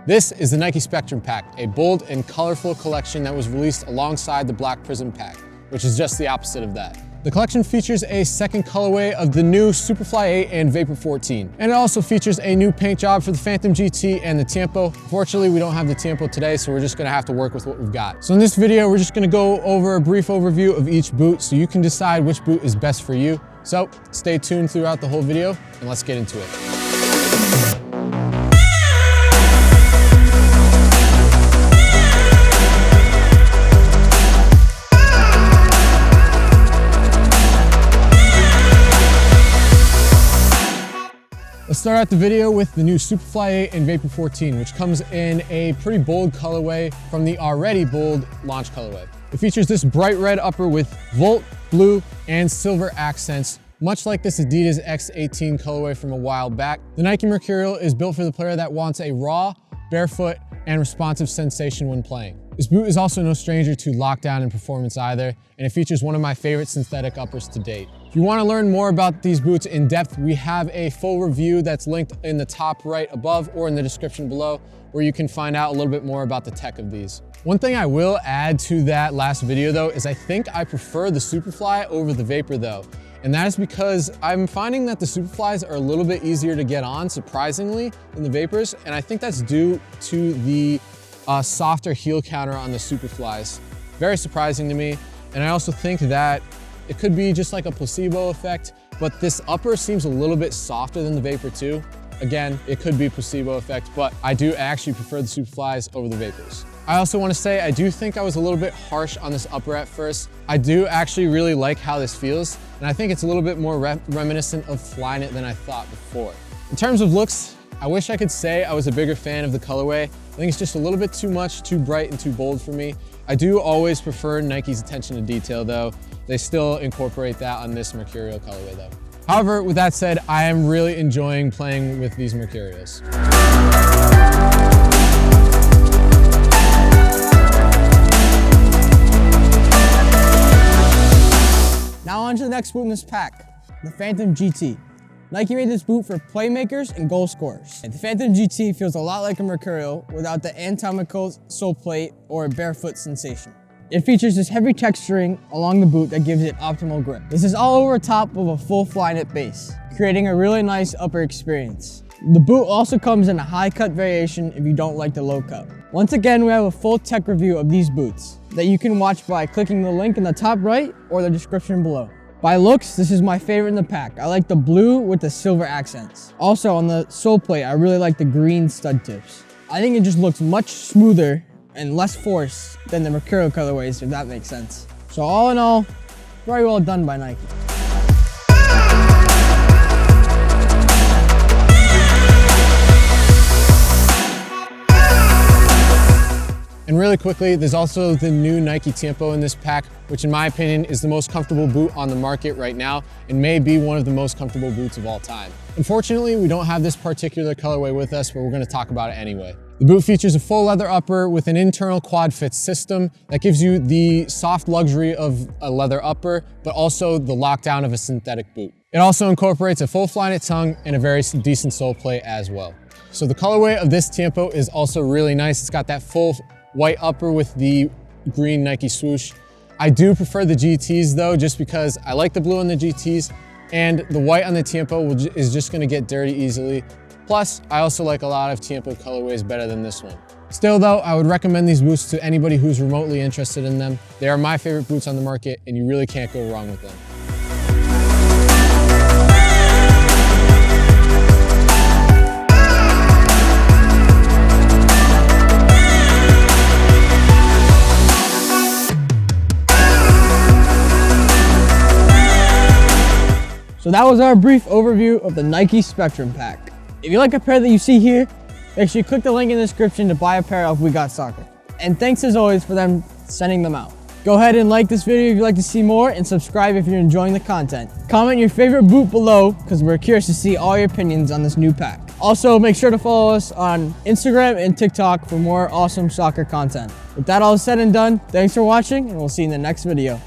This is the Nike Spectrum Pack, a bold and colorful collection that was released alongside the Black Prism Pack, which is just the opposite of that. The collection features a second colorway of the new Superfly 8 and Vapor 14. And it also features a new paint job for the Phantom GT and the Tiempo. Unfortunately, we don't have the Tiempo today, so we're just gonna have to work with what we've got. So in this video, we're just gonna go over a brief overview of each boot so you can decide which boot is best for you. So stay tuned throughout the whole video and let's get into it. Let's start out the video with the new Superfly 8 and Vapor 14, which comes in a pretty bold colorway from the already bold launch colorway. It features this bright red upper with Volt, blue, and silver accents, much like this Adidas X18 colorway from a while back. The Nike Mercurial is built for the player that wants a raw, barefoot, and responsive sensation when playing. This boot is also no stranger to lockdown and performance either, and it features one of my favorite synthetic uppers to date. If you want to learn more about these boots in depth, we have a full review that's linked in the top right above or in the description below, where you can find out a little bit more about the tech of these. One thing I will add to that last video though, is I think I prefer the Superfly over the Vapor though. And that is because I'm finding that the Superflies are a little bit easier to get on, surprisingly, than the Vapors. And I think that's due to the softer heel counter on the Superflies. Very surprising to me. And I also think that it could be just like a placebo effect, but this upper seems a little bit softer than the Vapor too. Again, it could be a placebo effect, but I do actually prefer the Superflies over the Vapors. I also want to say, I do think I was a little bit harsh on this upper at first. I do actually really like how this feels, and I think it's a little bit more reminiscent of Flyknit than I thought before. In terms of looks, I wish I could say I was a bigger fan of the colorway. I think it's just a little bit too much, too bright and too bold for me. I do always prefer Nike's attention to detail though. They still incorporate that on this Mercurial colorway though. However, with that said, I am really enjoying playing with these Mercurials. Now on to the next boot in this pack, the Phantom GT. Nike made this boot for playmakers and goal scorers. The Phantom GT feels a lot like a Mercurial without the anatomical sole plate or barefoot sensation. It features this heavy texturing along the boot that gives it optimal grip. This is all over top of a full Flyknit base, creating a really nice upper experience. The boot also comes in a high cut variation if you don't like the low cut. Once again, we have a full tech review of these boots that you can watch by clicking the link in the top right or the description below. By looks, this is my favorite in the pack. I like the blue with the silver accents. Also on the sole plate, I really like the green stud tips. I think it just looks much smoother and less force than the Mercurial colorways, if that makes sense. So all in all, very well done by Nike. And really quickly, there's also the new Nike Tiempo in this pack, which in my opinion is the most comfortable boot on the market right now and may be one of the most comfortable boots of all time. Unfortunately, we don't have this particular colorway with us, but we're gonna talk about it anyway. The boot features a full leather upper with an internal quad fit system that gives you the soft luxury of a leather upper, but also the lockdown of a synthetic boot. It also incorporates a full Flyknit tongue and a very decent sole plate as well. So the colorway of this Tiempo is also really nice. It's got that full white upper with the green Nike swoosh. I do prefer the GTs though, just because I like the blue on the GTs and the white on the Tiempo is just gonna get dirty easily. Plus, I also like a lot of Tiempo colorways better than this one. Still though, I would recommend these boots to anybody who's remotely interested in them. They are my favorite boots on the market and you really can't go wrong with them. So that was our brief overview of the Nike Spectrum Pack. If you like a pair that you see here, make sure you click the link in the description to buy a pair of We Got Soccer. And thanks as always for them sending them out. Go ahead and like this video if you'd like to see more and subscribe if you're enjoying the content. Comment your favorite boot below because we're curious to see all your opinions on this new pack. Also, make sure to follow us on Instagram and TikTok for more awesome soccer content. With that all said and done, thanks for watching and we'll see you in the next video.